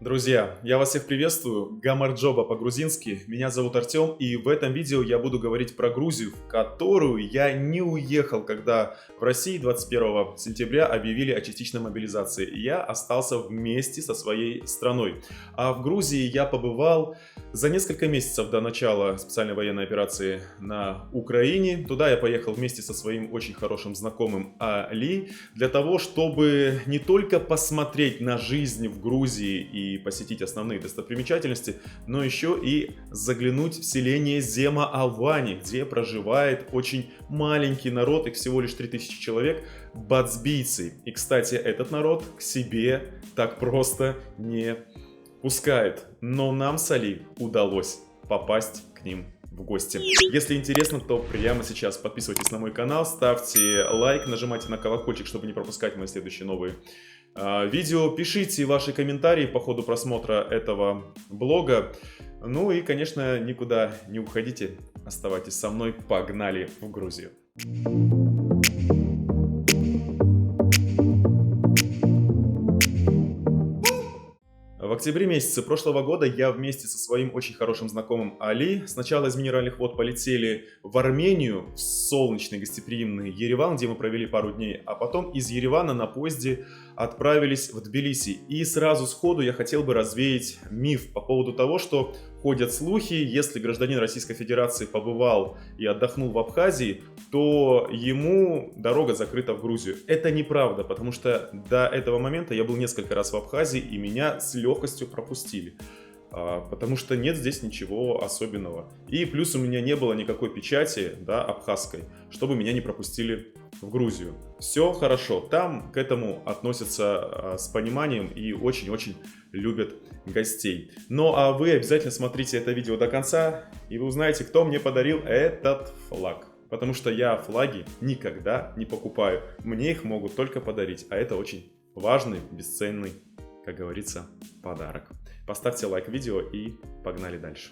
Друзья, я вас всех приветствую. Гамарджоба по-грузински. Меня зовут Артем, и в этом видео я буду говорить про Грузию, в которую я не уехал, когда в России 21 сентября объявили о частичной мобилизации. Я остался вместе со своей страной. А в Грузии я побывал за несколько месяцев до начала специальной военной операции на Украине. Туда я поехал вместе со своим очень хорошим знакомым Али, для того, чтобы не только посмотреть на жизнь в Грузии и посетить основные достопримечательности, но еще и заглянуть в селение Зема-Алвани, где проживает очень маленький народ, их всего лишь 3000 человек, бацбийцы. И, кстати, этот народ к себе так просто не пускает. Но нам с Али удалось попасть к ним в гости. Если интересно, то прямо сейчас подписывайтесь на мой канал, ставьте лайк, нажимайте на колокольчик, чтобы не пропускать мои следующие новые видео. Пишите ваши комментарии по ходу просмотра этого блога. Ну и, конечно, никуда не уходите. Оставайтесь со мной. Погнали в Грузию. В октябре месяце прошлого года я вместе со своим очень хорошим знакомым Али сначала из Минеральных вод полетели в Армению, в солнечный гостеприимный Ереван, где мы провели пару дней, а потом из Еревана на поезде отправились в Тбилиси. И сразу сходу я хотел бы развеять миф по поводу того, что ходят слухи, если гражданин Российской Федерации побывал и отдохнул в Абхазии, то ему дорога закрыта в Грузию. Это неправда, потому что до этого момента я был несколько раз в Абхазии, и меня с легкостью пропустили. Потому что нет здесь ничего особенного. И плюс у меня не было никакой печати, да, абхазской, чтобы меня не пропустили в Грузию. Все хорошо, там к этому относятся с пониманием и очень-очень любят гостей. Ну а вы обязательно смотрите это видео до конца, и вы узнаете, кто мне подарил этот флаг. Потому что я флаги никогда не покупаю. Мне их могут только подарить, а это очень важный, бесценный, как говорится, подарок. Поставьте лайк видео и погнали дальше.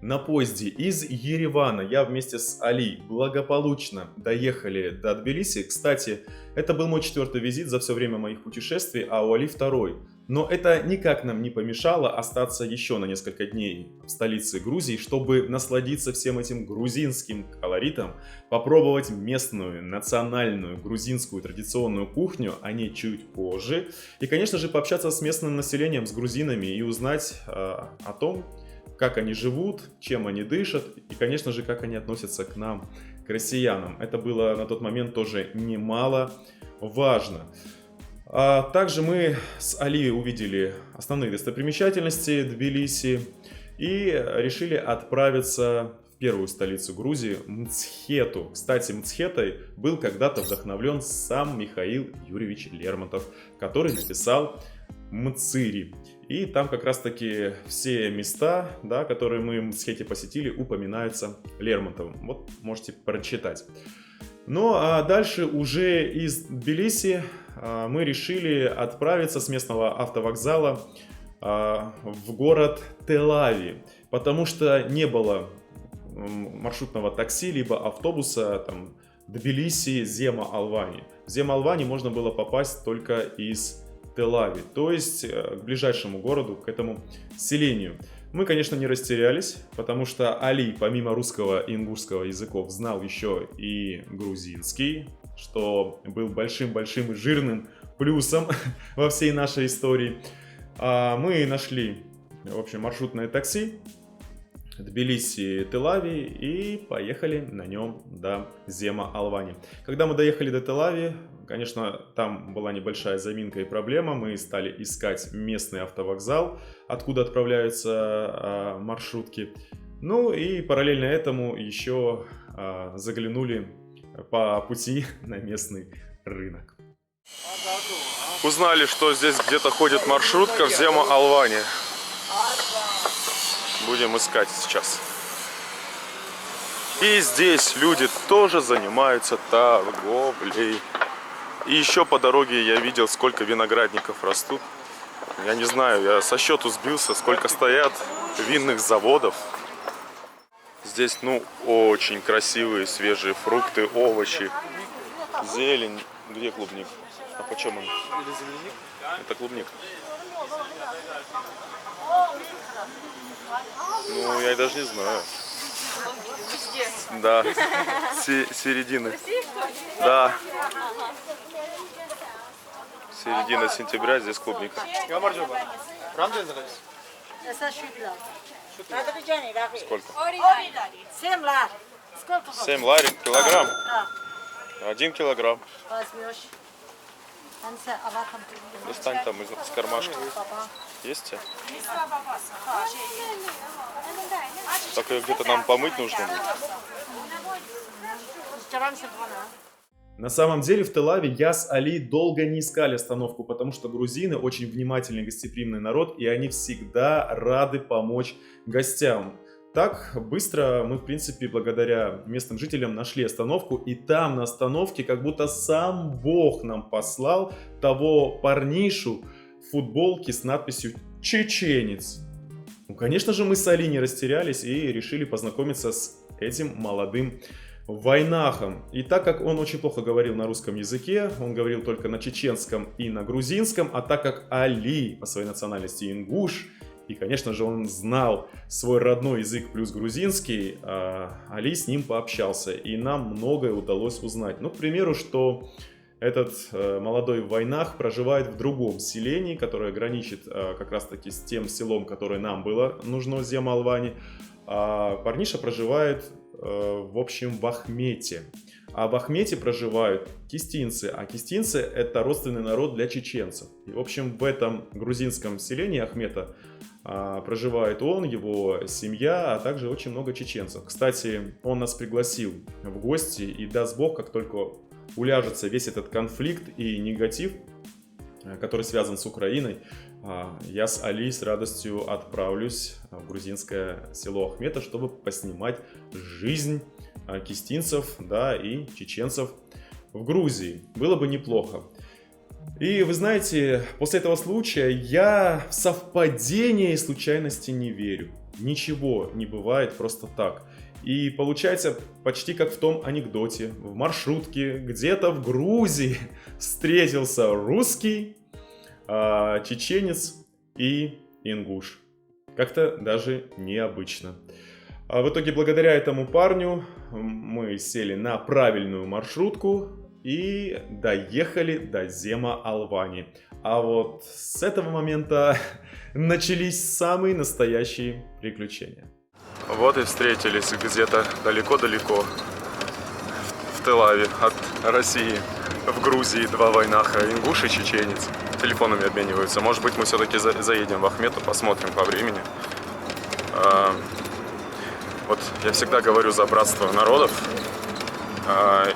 На поезде из Еревана я вместе с Али благополучно доехали до Тбилиси. Кстати, это был мой 4-й визит за все время моих путешествий, а у Али 2-й. Но это никак нам не помешало остаться еще на несколько дней в столице Грузии, чтобы насладиться всем этим грузинским колоритом, попробовать местную, национальную, грузинскую традиционную кухню, а не чуть позже. И, конечно же, пообщаться с местным населением, с грузинами и узнать о том, как они живут, чем они дышат и, конечно же, как они относятся к нам, к россиянам. Это было на тот момент тоже немало важно. Также мы с Али увидели основные достопримечательности Тбилиси и решили отправиться в первую столицу Грузии, Мцхету. Кстати, Мцхетой был когда-то вдохновлен сам Михаил Юрьевич Лермонтов, который написал Мцири. И там как раз таки все места, да, которые мы в Мцхете посетили, упоминаются Лермонтовым. Вот можете прочитать. Ну а дальше уже из Тбилиси мы решили отправиться с местного автовокзала в город Тель-Ави, потому что не было маршрутного такси либо автобуса там Тбилиси, Зема-Алвани. В Зема-Алвани можно было попасть только из Тель-Ави, то есть к ближайшему городу, к этому селению. Мы, конечно, не растерялись, потому что Али, помимо русского и ингушского языков, знал еще и грузинский, что был большим-большим и жирным плюсом во всей нашей истории. Мы нашли, в общем, маршрутное такси Тбилиси-Тель-Ави и поехали на нем до Зема-Алвани. Когда мы доехали до Тель-Ави, конечно, там была небольшая заминка и проблема. Мы стали искать местный автовокзал, откуда отправляются маршрутки. Ну и параллельно этому еще заглянули по пути на местный рынок. Узнали, что здесь где-то ходит маршрутка в Зема-Алвани. Будем искать сейчас. И здесь люди тоже занимаются торговлей. И еще по дороге я видел, сколько виноградников растут. Я не знаю, я со счету сбился, сколько стоят винных заводов. Здесь, ну, очень красивые свежие фрукты, овощи, зелень. Где клубник? А почем он? Или земляник? Это клубник. Ну, я даже не знаю. Да, середины. Да. Середина сентября, здесь клубника. Сколько? 7 лари, килограмм. 1 килограмм. Достань там из кармашка. Есть у тебя? Так ее где-то нам помыть нужно будет. На самом деле в Тель-Авиве я с Али долго не искали остановку, потому что грузины очень внимательный, гостеприимный народ, и они всегда рады помочь гостям. Так быстро мы, в принципе, благодаря местным жителям нашли остановку, и там на остановке как будто сам Бог нам послал того парнишу в футболке с надписью «Чеченец». Ну, конечно же, мы с Али не растерялись и решили познакомиться с этим молодым вайнахом. И так как он очень плохо говорил на русском языке, он говорил только на чеченском и на грузинском, а так как Али по своей национальности ингуш, и, конечно же, он знал свой родной язык плюс грузинский, Али с ним пообщался, и нам многое удалось узнать. Ну, к примеру, что этот молодой вайнах проживает в другом селении, которое граничит как раз-таки с тем селом, которое нам было нужно, Зема-Алвани. А парниша проживает, в общем, в Ахмете. А в Ахмете проживают кистинцы, а кистинцы — это родственный народ для чеченцев. И, в общем, в этом грузинском селении Ахмета проживает он, его семья, а также очень много чеченцев. Кстати, он нас пригласил в гости, и даст Бог, как только уляжется весь этот конфликт и негатив, который связан с Украиной, я с Али с радостью отправлюсь в грузинское село Ахмета, чтобы поснимать жизнь кистинцев, да, и чеченцев в Грузии. Было бы неплохо. И вы знаете, после этого случая я в совпадение и случайности не верю. Ничего не бывает просто так. И получается почти как в том анекдоте. В маршрутке где-то в Грузии встретился русский, чеченец и ингуш. Как-то даже необычно. А в итоге, благодаря этому парню, мы сели на правильную маршрутку и доехали до Зема-Алвани. А вот с этого момента начались самые настоящие приключения. Вот и встретились где-то далеко-далеко в Тель-Авиве от России. В Грузии два вайнаха, ингуш и чеченец. Телефонами обмениваются. Может быть, мы все-таки заедем в Ахмету, посмотрим по времени. Вот я всегда говорю за братство народов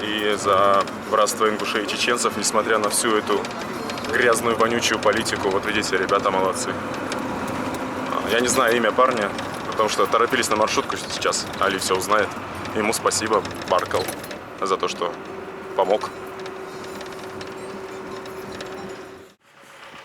и за братство ингушей и чеченцев, несмотря на всю эту грязную, вонючую политику. Вот видите, ребята молодцы. Я не знаю имя парня, потому что торопились на маршрутку, сейчас Али все узнает. Ему спасибо, Баркал, за то, что помог.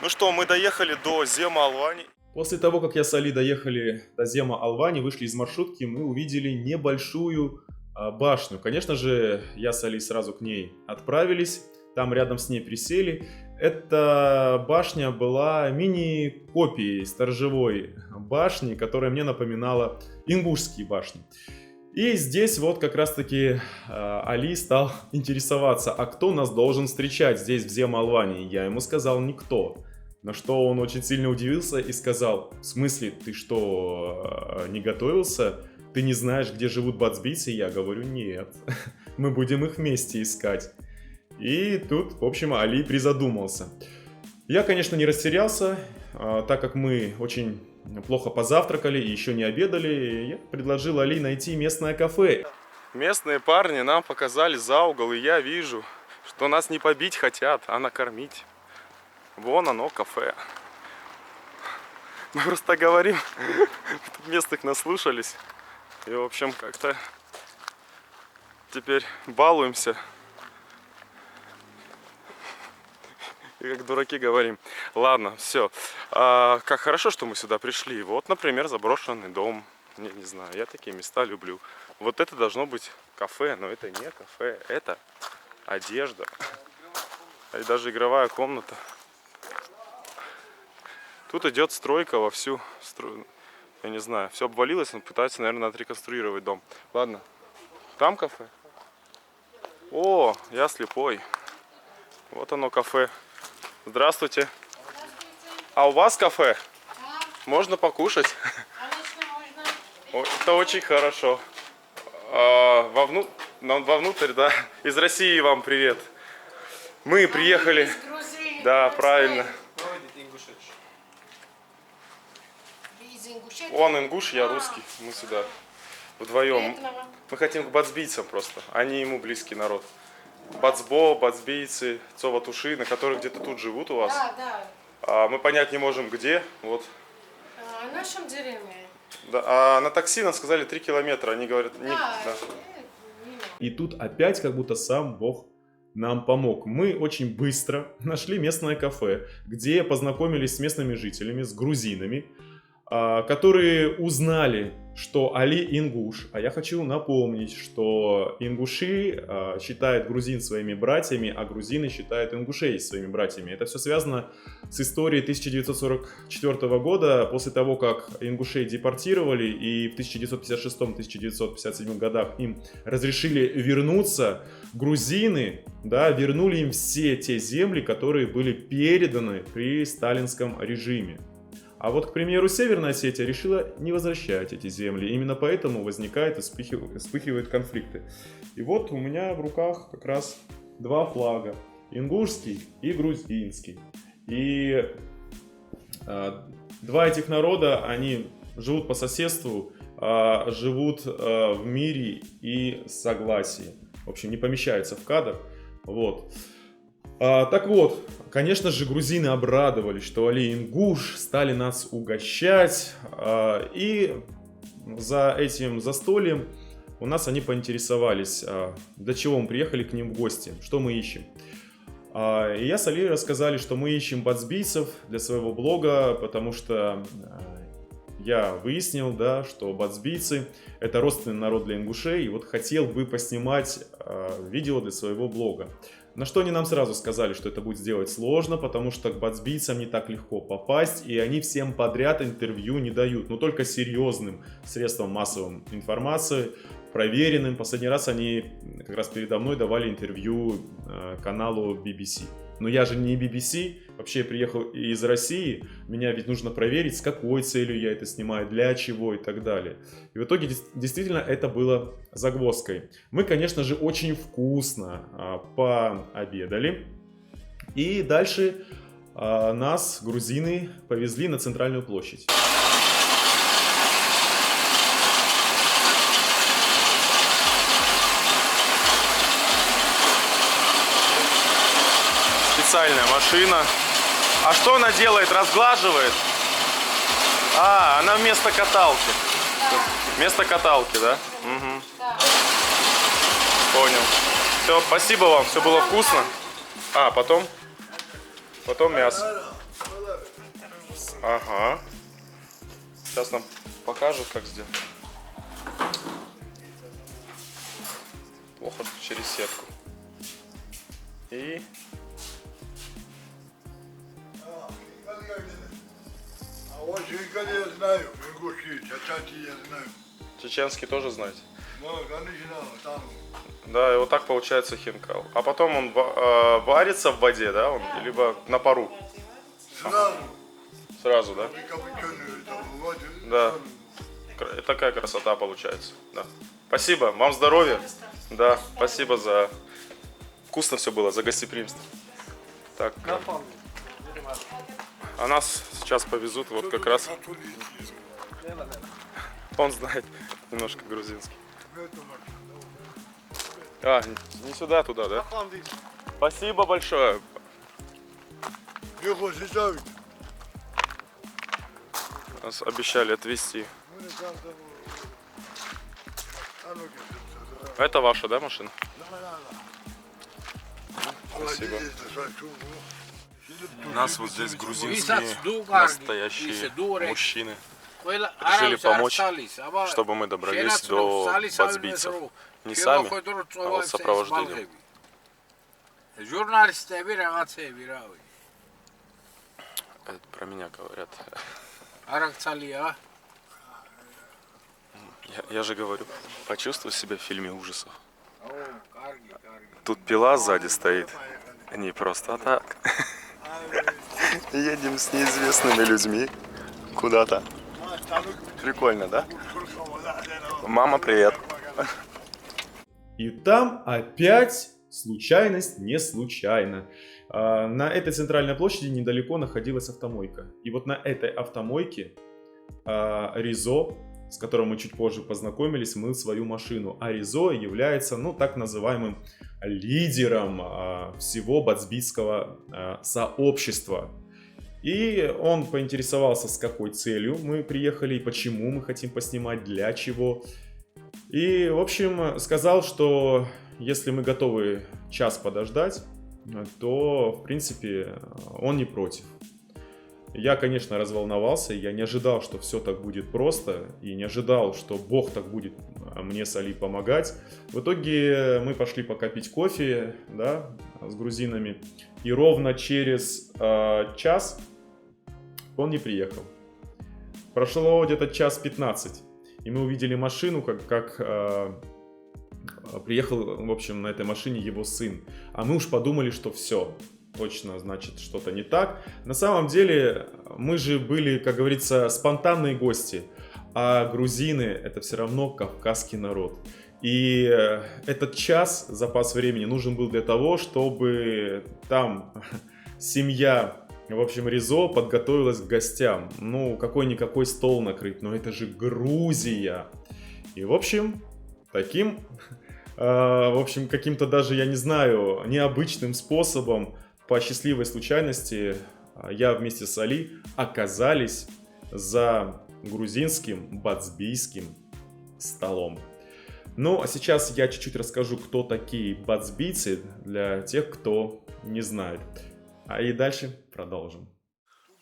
Ну что, мы доехали до Зема-Алвани. После того, как я с Али доехали до Зема-Алвани, вышли из маршрутки, мы увидели небольшую башню. Конечно же, я с Али сразу к ней отправились, там рядом с ней присели. Эта башня была мини-копией сторожевой башни, которая мне напоминала ингушские башни. И здесь вот как раз-таки Али стал интересоваться, а кто нас должен встречать здесь в Зема-Алвани. Я ему сказал: никто. На что он очень сильно удивился и сказал: в смысле, ты что, не готовился? Ты не знаешь, где живут бацбийцы? Я говорю: нет, мы будем их вместе искать. И тут, в общем, Али призадумался. Я, конечно, не растерялся, так как мы очень плохо позавтракали и еще не обедали, я предложил Али найти местное кафе. Местные парни нам показали за угол, и я вижу, что нас не побить хотят, а накормить. Вон оно, кафе. Мы просто говорим, местных наслушались. И, в общем, как-то теперь балуемся. И как дураки говорим. Ладно, все. Как хорошо, что мы сюда пришли. Вот, например, заброшенный дом. Не знаю, я такие места люблю. Вот это должно быть кафе, но это не кафе, это одежда. И даже игровая комната. Тут идет стройка вовсю. Я не знаю, все обвалилось, но пытаются, наверное, отреконструировать дом. Ладно. Там кафе? О, я слепой. Вот оно кафе. Здравствуйте. А у вас кафе? Можно покушать? Это очень хорошо. Вовнутрь, да. Из России вам привет. Мы приехали. Да, правильно. Он ингуш, я русский. Мы сюда вдвоем. Мы хотим к бацбийцам просто. Они ему близкий народ. Бацбо, бацбийцы, цоватуши, на которых где-то тут живут у вас. Да, да. А мы понять не можем где. Вот. В нашем деревне. Да, а на такси нам сказали 3 километра. Они говорят, Да. И тут опять как будто сам Бог нам помог. Мы очень быстро нашли местное кафе, где познакомились с местными жителями, с грузинами, которые узнали, что Али ингуш. А я хочу напомнить, что ингуши считают грузин своими братьями, а грузины считают ингушей своими братьями. Это все связано с историей 1944 года, после того, как ингушей депортировали, и в 1956-1957 годах им разрешили вернуться. Грузины, да, вернули им все те земли, которые были переданы при сталинском режиме. А вот, к примеру, Северная Осетия решила не возвращать эти земли. Именно поэтому возникают и вспыхивают конфликты. И вот у меня в руках как раз два флага. Ингушский и грузинский. И два этих народа, они живут по соседству, живут в мире и согласии. В общем, не помещаются в кадр. Вот. Так вот, конечно же, грузины обрадовались, что Али ингуш, стали нас угощать. И за этим застольем у нас они поинтересовались, для чего мы приехали к ним в гости, что мы ищем. И я с Али рассказали, что мы ищем бацбийцев для своего блога, потому что я выяснил, да, что бацбийцы — это родственный народ для ингушей, и вот хотел бы поснимать видео для своего блога. На что они нам сразу сказали, что это будет сделать сложно, потому что к бацбийцам не так легко попасть, и они всем подряд интервью не дают, но только серьезным средствам массовой информации, проверенным. Последний раз они как раз передо мной давали интервью каналу BBC. Но я же не BBC, вообще я приехал из России, меня ведь нужно проверить, с какой целью я это снимаю, для чего и так далее. И в итоге действительно это было загвоздкой. Мы, конечно же, очень вкусно пообедали. И дальше нас, грузины, повезли на центральную площадь. Специальная машина. А что она делает? Разглаживает? Она вместо каталки. Да. Вместо каталки, да? Угу. Да. Понял. Все, спасибо вам, все было вкусно. Потом мясо. Ага. Сейчас нам покажут, как сделать. Плохо через сетку. И... Я знаю, ингуши, чачати я знаю. Чеченский тоже знаете? Ну, конечно, там. Да, и вот так получается хинкал. А потом он варится в воде, да? Он, либо на пару. Сразу. Сразу, да? Копченую там воду. Да. Такая красота получается. Да. Спасибо, вам здоровья. Да, спасибо за... Вкусно все было, за гостеприимство. Так. А нас сейчас повезут вот как раз... Он знает немножко грузинский. Не сюда, туда, да? Спасибо большое. Нас обещали отвезти. Это ваша, да, машина? Спасибо. У нас вот здесь грузинские настоящие мужчины решили помочь, чтобы мы добрались до бацбийцев. Не сами, а вот с сопровождением. ჟურნალისტები რაღაცეები რავი. Это про меня говорят. არაქცალია. Я же говорю, почувствуй себя в фильме ужасов. ო, კარგი, კარგი. Тут пила сзади стоит. Не просто так. Едем с неизвестными людьми куда-то. Прикольно, да? Мама, привет. И там опять случайность не случайна. На этой центральной площади недалеко находилась автомойка. И вот на этой автомойке Ризо, с которым мы чуть позже познакомились, мыл свою машину. А Ризо является, ну, так называемым лидером всего бацбийского сообщества. И он поинтересовался, с какой целью мы приехали, и почему мы хотим поснимать, для чего. И, в общем, сказал, что если мы готовы час подождать, то, в принципе, он не против. Я, конечно, разволновался, я не ожидал, что все так будет просто, и не ожидал, что Бог так будет мне с Али помогать. В итоге мы пошли пока пить кофе, да, с грузинами, и ровно через час он не приехал. Прошло где-то час 15, и мы увидели машину, как приехал, в общем, на этой машине его сын. А мы уж подумали, что все, точно, значит, что-то не так. На самом деле, мы же были, как говорится, спонтанные гости. А грузины — это все равно кавказский народ. И этот час, запас времени, нужен был для того, чтобы там семья, в общем, Ризо подготовилась к гостям. Ну, какой-никакой стол накрыть, но это же Грузия. И, в общем, каким-то даже, я не знаю, необычным способом, по счастливой случайности, я вместе с Али оказались за грузинским бацбийским столом. Ну, а сейчас я чуть-чуть расскажу, кто такие бацбийцы, для тех, кто не знает. А и дальше продолжим.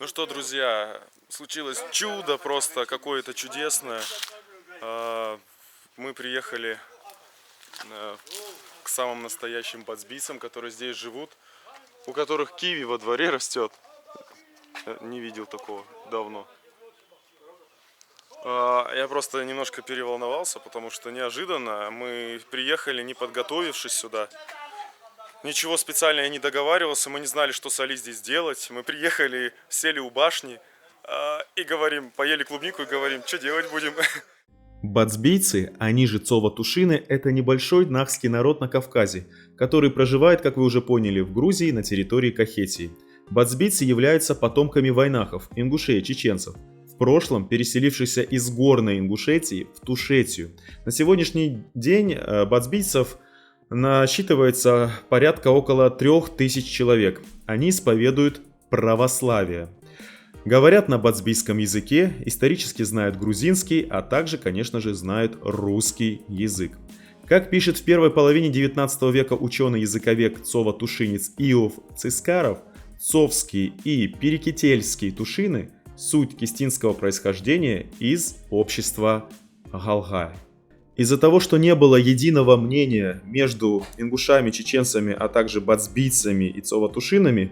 Ну что, друзья, случилось чудо просто какое-то чудесное. Мы приехали к самым настоящим бацбийцам, которые здесь живут, у которых киви во дворе растет. Я не видел такого давно. Я просто немножко переволновался, потому что неожиданно мы приехали, не подготовившись сюда. Ничего специально я не договаривался, мы не знали, что с Али здесь делать. Мы приехали, сели у башни и говорим, поели клубнику и говорим, что делать будем. Бацбийцы, они же Цова-Тушины, это небольшой нахский народ на Кавказе, который проживает, как вы уже поняли, в Грузии на территории Кахетии. Бацбийцы являются потомками вайнахов, ингушей, чеченцев, в прошлом переселившихся из горной Ингушетии в Тушетию. На сегодняшний день бацбийцев насчитывается порядка около 3000 человек. Они исповедуют православие. Говорят на бацбийском языке, исторически знают грузинский, а также, конечно же, знают русский язык. Как пишет в первой половине 19 века ученый-языковед Цова-Тушинец Иов Цискаров, цовские и перекетельские тушины – суть кистинского происхождения из общества Галгай. Из-за того, что не было единого мнения между ингушами, чеченцами, а также бацбийцами и цова-тушинами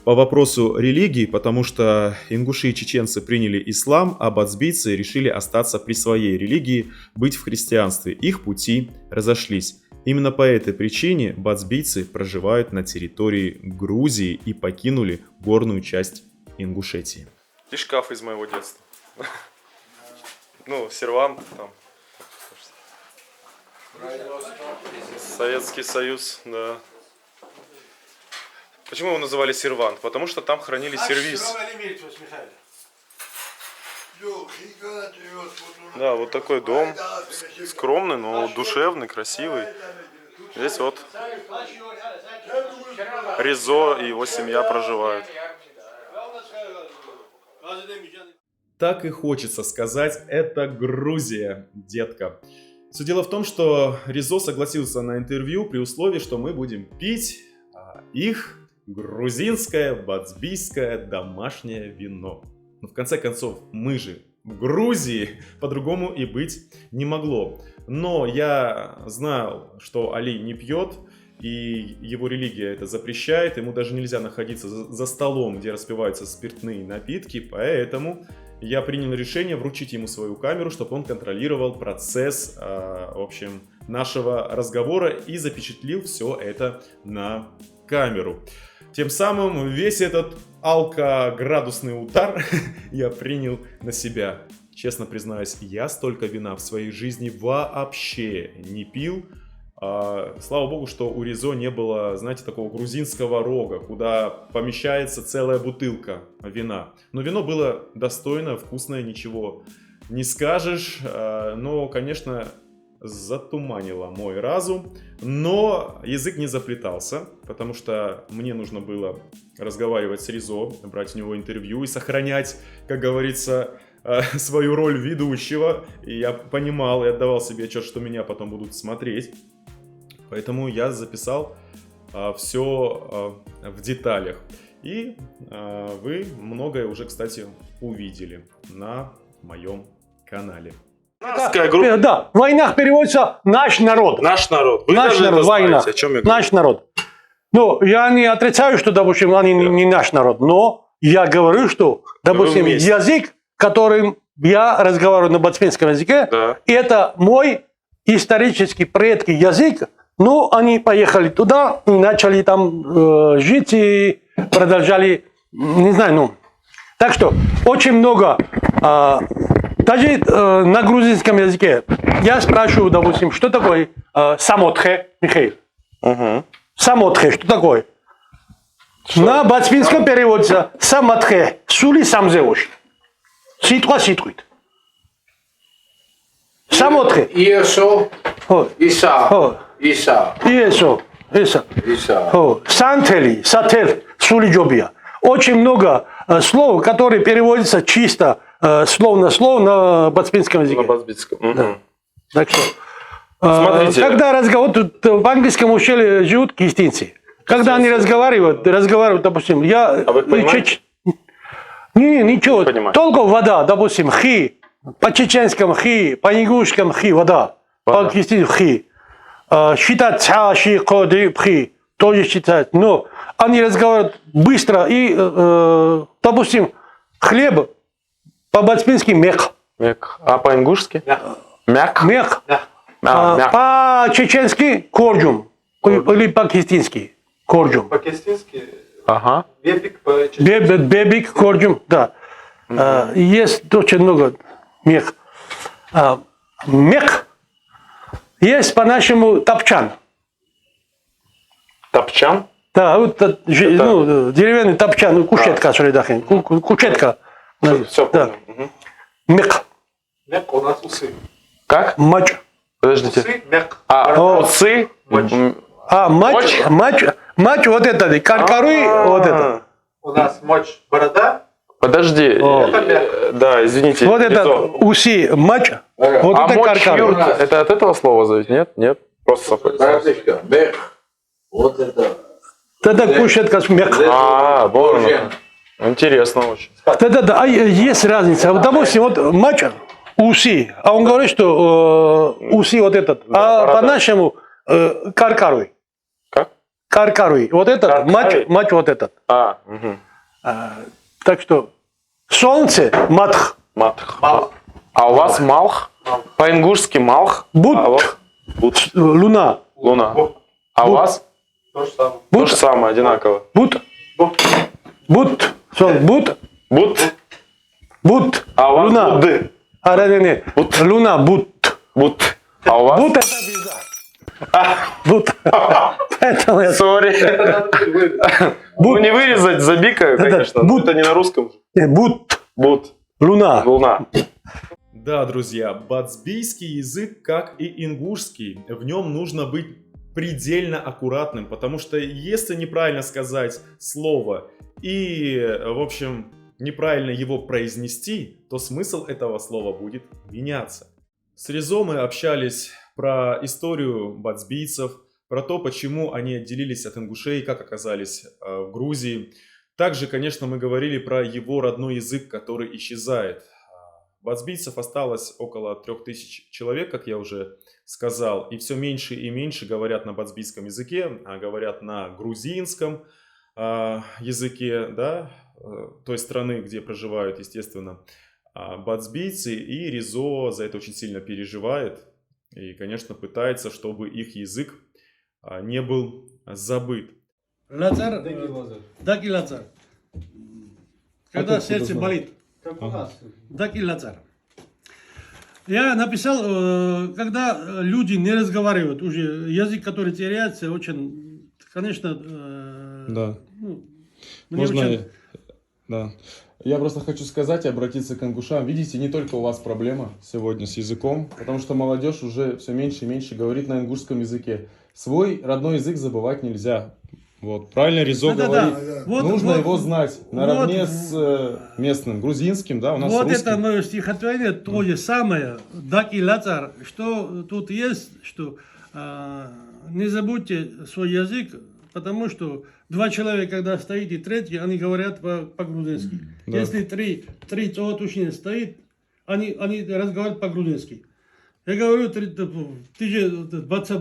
по вопросу религии, потому что ингуши и чеченцы приняли ислам, а бацбийцы решили остаться при своей религии, быть в христианстве. Их пути разошлись. Именно по этой причине бацбийцы проживают на территории Грузии и покинули горную часть Ингушетии. И шкаф из моего детства. Ну, сервант там. Советский Союз, да. Почему его называли сервант? Потому что там хранили сервиз. Да, вот такой дом. Скромный, но душевный, красивый. Здесь вот Ризо и его семья проживают. Так и хочется сказать, это Грузия, детка. Все дело в том, что Ризо согласился на интервью при условии, что мы будем пить их грузинское, бацбийское домашнее вино. Но в конце концов, мы же в Грузии, по-другому и быть не могло. Но я знал, что Али не пьет, и его религия это запрещает, ему даже нельзя находиться за столом, где распиваются спиртные напитки, поэтому я принял решение вручить ему свою камеру, чтобы он контролировал процесс, в общем, нашего разговора и запечатлил все это на камеру. Тем самым весь этот алкоградусный удар я принял на себя. Честно признаюсь, я столько вина в своей жизни вообще не пил. Слава богу, что у Ризо не было, знаете, такого грузинского рога, куда помещается целая бутылка вина. Но вино было достойное, вкусное, ничего не скажешь. Но, конечно, затуманило мой разум. Но язык не заплетался, потому что мне нужно было разговаривать с Ризо, брать у него интервью и сохранять, как говорится, свою роль ведущего. И я понимал и отдавал себе отчет, что меня потом будут смотреть. Поэтому я записал все в деталях. И вы многое уже, кстати, увидели на моем канале. Да, в войнах переводится «наш народ». Наш народ. Вы Наш даже народ, это война. знаете, о чем я говорю. Наш народ. Ну, я не отрицаю, что, допустим, они не наш народ, но я говорю, что, допустим, вместе. язык, которым я разговариваю на бацминском языке, Да. это мой исторический предки язык. Ну, они поехали туда и начали там жить и продолжали, не знаю, ну. Так что очень много, даже на грузинском языке, я спрашиваю, допустим, что такое самотхе, Михаил? Угу. Самотхе, что такое? На бацминском переводится самотхе, сули самзеуш. Ситва ситвит. Самотхе. Иесо, О, Иса, о, Иса, Иесо, Иса. Иса. О, Сантели, сатель, сулиджобия. Очень много слов, которые переводятся чисто слово на бацминском языке. На базбитском. Угу. Так что, Смотрите. когда разговор, тут в английском ущелье живут кистинцы. Когда они разговаривают, допустим, я... А вы понимаете? Ничего, Понимаете. только вода, допустим, хи, по-чеченскому хи, по-ингушскому хи, вода, по-кистински хи. Считать ца, ши, коды, хи, тоже считают, но они разговаривают быстро и, допустим, хлеб по-бацмински мех. Мяк. А по-ингушски? Мяк. Мех. Мяк. По-чеченски корджум. Или по-кистински корджум. По-кестински Ага. бебик, по-чеченски Бебик корджум, да. Есть очень много мех. Мех. Есть по-нашему топчан. Топчан? Да, вот ну, деревянный топчан, ну, кушетка, шридахин. Кушетка. Все, Да. понял. Мгм. Мех. мяк, у нас усы. Как? Мач. Подождите. Усы, мяк. Усы? Мач. Мач вот это, каркаруй, вот это. У нас мочь, борода. Подожди. О. Да, извините. Вот это Лизо. уси, мач, вот А это мочь, каркаруй. Юрка, это от этого слова зовут? Нет? Нет? Просто Братишка, мех. Вот это. Это кушетка с мех. вон оно. Интересно очень. Да, а есть разница. Вот, допустим, вот мач, уси, а он говорит, что уси вот этот, а борода. по-нашему каркаруй. Как? Каркаруй. Вот этот, Каркаруй? мач вот этот. Угу. Так что солнце, матх, Матх. А у вас малх? По-ингушски малх? Бут. А у вас? Бут. луна, Луна. А у вас? То же самое. То же самое, одинаково. бут, бут, бут, бут, А у вас луна. Будды? Не, Бут. луна, бут. Бут. А у вас? Бут это звезда. Бут. Поэтому я... Сори. Ну не вырезать, забикаю, Да-да, конечно. бут. Это не на русском. Бут, Бут. луна. Луна. Да, друзья, бацбийский язык, как и ингушский, в нем нужно быть предельно аккуратным, потому что если неправильно сказать слово и, в общем, неправильно его произнести, то смысл этого слова будет меняться. С Ризо мы общались про историю бацбийцев, про то, почему они отделились от ингушей, как оказались в Грузии. Также, конечно, мы говорили про его родной язык, который исчезает. Бацбийцев осталось около 3000 человек, как я уже сказал, и все меньше и меньше говорят на бацбийском языке, а говорят на грузинском языке, да, той страны, где проживают, естественно, бацбийцы, и Ризо за это очень сильно переживает и, конечно, пытается, чтобы их язык не был забыт. Лазар, Даки Лазар. Когда сердце болит, Как у нас. Даки Лазар. Я написал, когда люди не разговаривают, уже язык, который теряется, очень, конечно, Да. ну, мне Можно... очень... Да. Я просто хочу сказать и обратиться к ингушам. Видите, не только у вас проблема сегодня с языком, потому что молодежь уже все меньше и меньше говорит на ингушском языке. Свой родной язык забывать нельзя. Вот, правильно Ризо говорит. Вот, Нужно вот, его знать наравне вот, с местным грузинским, да, у нас вот русским. это мое стихотворение, то же самое, Даки Лазар, что тут есть, что не забудьте свой язык, потому что два человека, когда стоит и третий, они говорят по-грузински. Да. Если три цоватушнина стоит, они разговаривают по-грузински. Я говорю, ты же баца,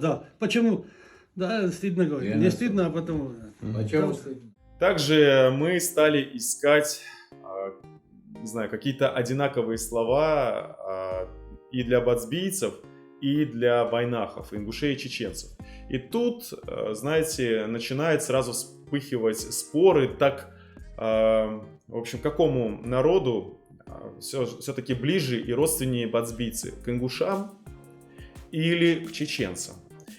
да. Почему? Да, стыдно говорить. Не стыдно, а потому... Также мы стали искать, не знаю, какие-то одинаковые слова и для бацбийцев, и для вайнахов, ингушей и чеченцев. И тут, знаете, начинает сразу вспыхивать споры, так, в общем, к какому народу все-таки ближе и родственнее бацбийцы, к ингушам или к чеченцам.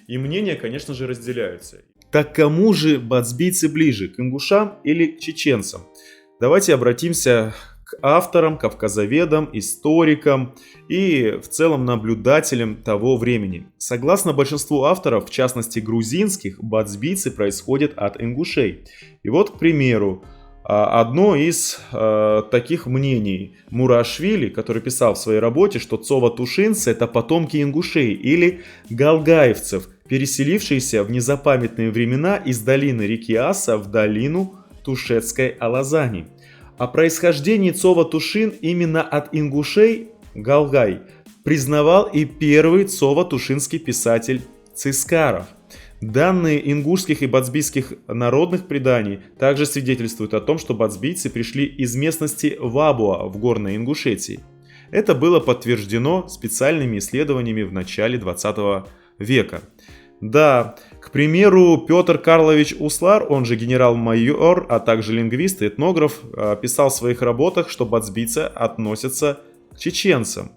И мнения, конечно же, разделяются. Так кому же бацбийцы ближе, к ингушам или к чеченцам? Давайте обратимся к авторам, кавказоведам, историкам и в целом наблюдателям того времени. Согласно большинству авторов, в частности грузинских, бацбийцы происходят от ингушей. И вот, к примеру, одно из таких мнений Мурашвили, который писал в своей работе, что цова-тушинцы — это потомки ингушей или галгаевцев, переселившиеся в незапамятные времена из долины реки Аса в долину Тушетской Алазани. О происхождении цова-тушин именно от ингушей Галгай признавал и первый цова-тушинский писатель Цискаров. Данные ингушских и бацбийских народных преданий также свидетельствуют о том, что бацбийцы пришли из местности Вабуа в Горной Ингушетии. Это было подтверждено специальными исследованиями в начале 20 века. Да, к примеру, Петр Карлович Услар, он же генерал-майор, а также лингвист и этнограф, писал в своих работах, что бацбийцы относятся к чеченцам.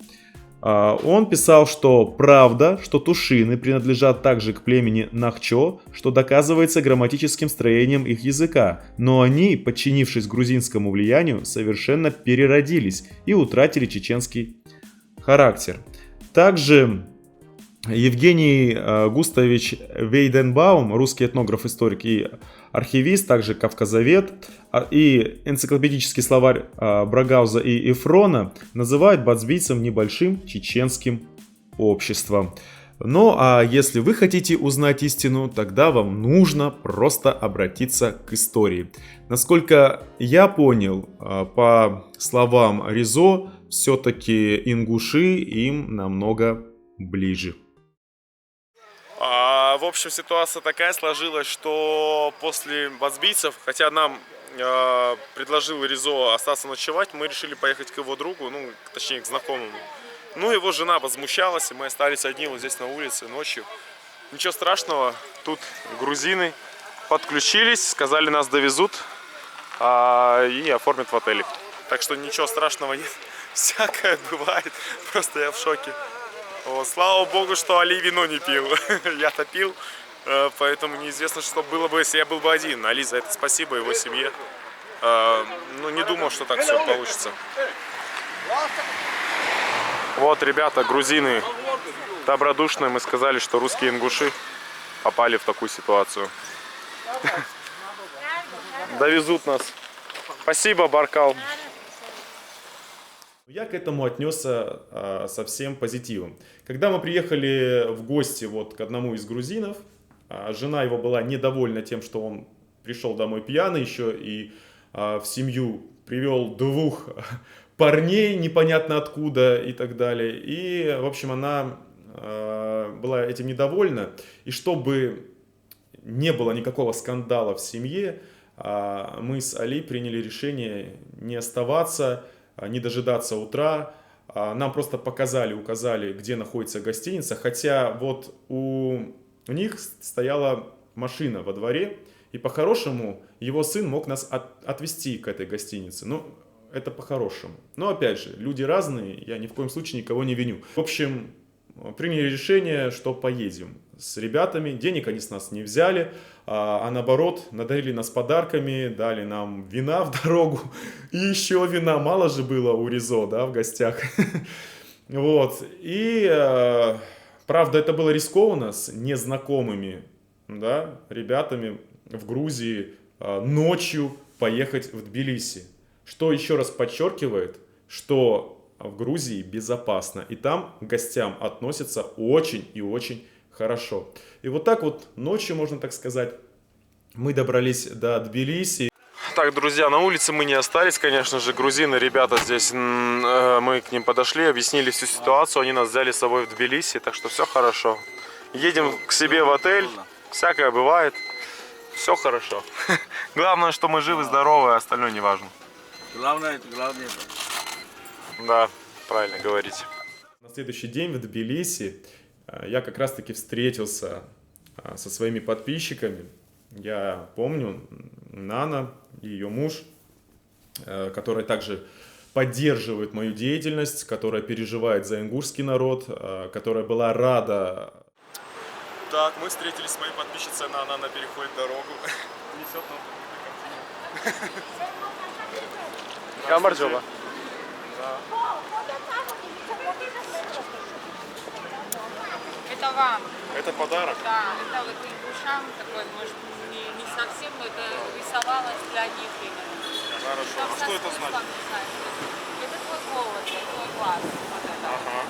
Он писал, что правда, что тушины принадлежат также к племени Нахчо, что доказывается грамматическим строением их языка, но они, подчинившись грузинскому влиянию, совершенно переродились и утратили чеченский характер. Также Евгений Густавович Вейденбаум, русский этнограф-историк и архивист, также кавказовед, и энциклопедический словарь Брагауза и Эфрона называют бацбийцев небольшим чеченским обществом. Ну а если вы хотите узнать истину, тогда вам нужно просто обратиться к истории. Насколько я понял, по словам Ризо, все-таки ингуши им намного ближе. В общем, ситуация такая сложилась, что после бацбийцев, хотя нам предложил Ризо остаться ночевать, мы решили поехать к его другу, ну, точнее, к знакомому. Ну, его жена возмущалась, и мы остались одни вот здесь на улице ночью. Ничего страшного, тут грузины подключились, сказали, нас довезут и оформят в отеле. Так что ничего страшного нет, всякое бывает, просто я в шоке. Вот, слава богу, что Али вино не пил. Я-то пил, поэтому неизвестно, что было бы, если я был бы один. Али за это спасибо его семье. Ну, не думал, что так все получится. Вот, ребята, грузины добродушные. Мы сказали, что русские ингуши попали в такую ситуацию. Довезут нас. Спасибо, Баркал. Я к этому отнесся со всем позитивом. Когда мы приехали в гости вот к одному из грузинов, жена его была недовольна тем, что он пришел домой пьяный еще и в семью привел двух парней непонятно откуда и так далее. И, в общем, она была этим недовольна. И чтобы не было никакого скандала в семье, мы с Али приняли решение не оставаться, не дожидаться утра. Нам просто указали, где находится гостиница. Хотя вот у них стояла машина во дворе, и по-хорошему его сын мог нас отвезти к этой гостинице. Ну, это по-хорошему. Но опять же, люди разные, я ни в коем случае никого не виню. В общем, приняли решение, что поедем с ребятами. Денег они с нас не взяли, а наоборот, надарили нас подарками, дали нам вина в дорогу. И еще вина, мало же было у Ризо, да, в гостях. Вот. И, правда, это было рискованно с незнакомыми, да, ребятами в Грузии ночью поехать в Тбилиси. Что еще раз подчеркивает, что в Грузии безопасно. И там к гостям относятся очень и очень хорошо. И вот так вот ночью, можно так сказать, мы добрались до Тбилиси. Так, друзья, на улице мы не остались, конечно же, грузины, ребята здесь, мы к ним подошли, объяснили всю ситуацию, они нас взяли с собой в Тбилиси, так что все хорошо. Едем к себе в отель, всякое бывает, все хорошо. Главное, что мы живы, здоровы, а остальное не важно. Главное. Да, правильно говорите. На следующий день в Тбилиси я как раз-таки встретился со своими подписчиками. Я помню Нана и ее муж, которые также поддерживают мою деятельность, которая переживает за ингушский народ, которая была рада. Так, мы встретились с моей подписчицей Нана, она переходит дорогу. Несет нам картину. Камарджоба. Это вам. Это подарок. Да, это вот ингушам такой, может, не совсем, но это рисовалось для них именно. Хорошо. Там А со что это смыслом, значит? не знаю, что это. Это твой голос, твой глаз. Вот это. Ага.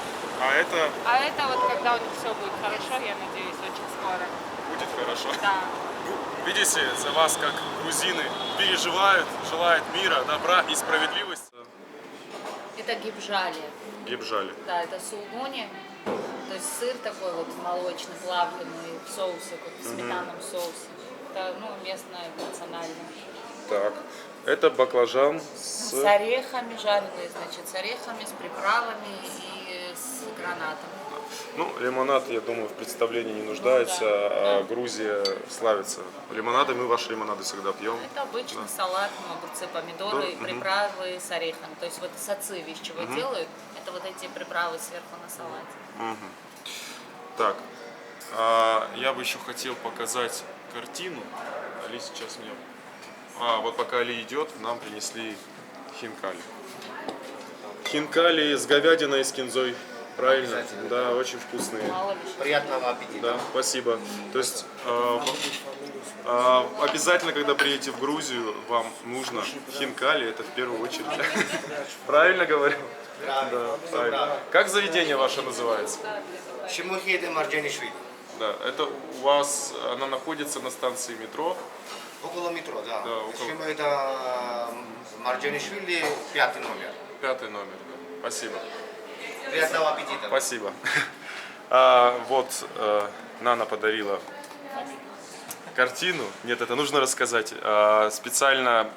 А Это вот когда у них все будет хорошо, я надеюсь, очень скоро. будет хорошо. Да. Видите, за вас, как грузины, переживают, желают мира, добра и справедливости. Это гибжали. Гибжали. Да, это сулгуни. То есть сыр такой вот молочный, плавленый в соусе, как в сметанном соусе. Это, местное, национальное. Так, это баклажан С орехами жареные, значит, с орехами, с приправами и с гранатом. Ну, лимонад, я думаю, в представлении не нуждается, а Грузия славится лимонадом, мы ваши лимонады всегда пьем. Это обычный салат, огурцы, помидоры, приправы с орехами. То есть вот сациви, из чего делают, это вот эти приправы сверху на салате. Так, я бы еще хотел показать картину. Али сейчас мне... вот пока Али идет, нам принесли хинкали. Хинкали с говядиной и с кинзой. Правильно? Да, очень вкусные. Приятного аппетита. Да, спасибо. То есть обязательно, когда приедете в Грузию, вам нужно хинкали, это в первую очередь. Правильно говорю? Да, правильно. Как заведение ваше называется? Шимухиде Марджанишвили. Да, это у вас, она находится на станции метро. Около метро, да. Да, около. Это Марджанишвили, 5 номер. 5 номер, да. Спасибо. Приятного аппетита. Спасибо. Нана подарила картину. Нет, это нужно рассказать. Специально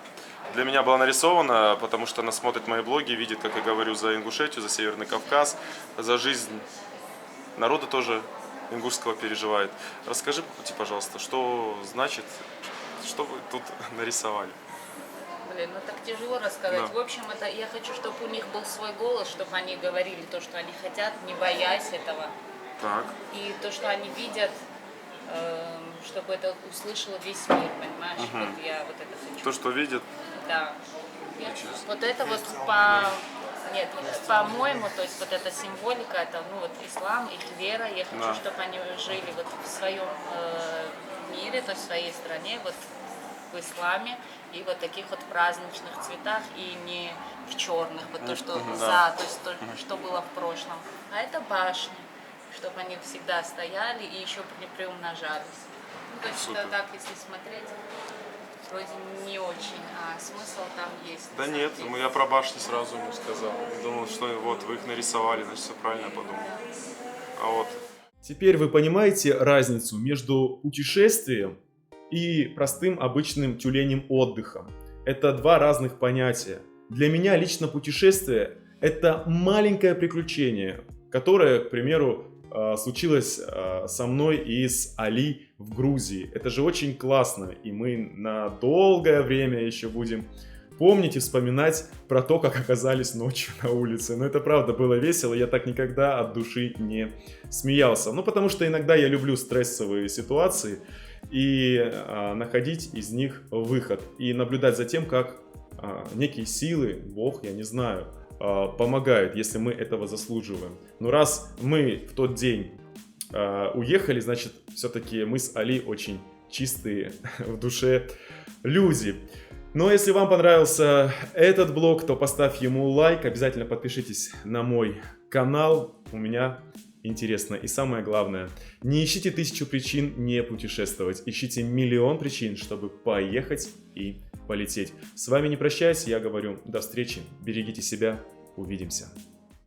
для меня была нарисована, потому что она смотрит мои блоги, видит, как я говорю за Ингушетию, за Северный Кавказ, за жизнь народа тоже ингушского переживает. Расскажи по пути, пожалуйста, что значит, что вы тут нарисовали? Блин, так тяжело рассказать. Да. В общем, это я хочу, чтобы у них был свой голос, чтобы они говорили то, что они хотят, не боясь этого. Так. И то, что они видят, чтобы это услышал весь мир, понимаешь? Вот я вот это хочу. То, что видит. Да. Вот это вот по-моему, то есть вот эта символика, это ислам, их вера. Я хочу, чтобы они жили вот в своем мире, то есть в своей стране, вот в исламе, и вот таких вот праздничных цветах, и не в черных, вот то, что то есть то, что было в прошлом. А это башни, чтобы они всегда стояли и еще не приумножались. То есть это так, если смотреть, вроде не очень, а смысл там есть. Да нет, я про башни сразу ему сказал. Думал, что вот вы их нарисовали, значит все правильно подумал. А вот Теперь вы понимаете разницу между путешествием и простым обычным тюленем отдыхом. Это два разных понятия. Для меня лично путешествие – это маленькое приключение, которое, к примеру, случилось со мной и с Али в Грузии. Это же очень классно, и мы на долгое время еще будем помнить и вспоминать про то, как оказались ночью на улице. Но это правда было весело, я так никогда от души не смеялся. Ну, потому что иногда я люблю стрессовые ситуации и находить из них выход. И наблюдать за тем, как некие силы, Бог, я не знаю, помогают, если мы этого заслуживаем. Но раз мы в тот день уехали, значит, все-таки мы с Али очень чистые в душе люди. Но если вам понравился этот блог, то поставь ему лайк, обязательно подпишитесь на мой канал, у меня интересно. И самое главное, не ищите 1000 причин не путешествовать, ищите миллион причин, чтобы поехать и полететь. С вами не прощаюсь, я говорю до встречи, берегите себя, увидимся.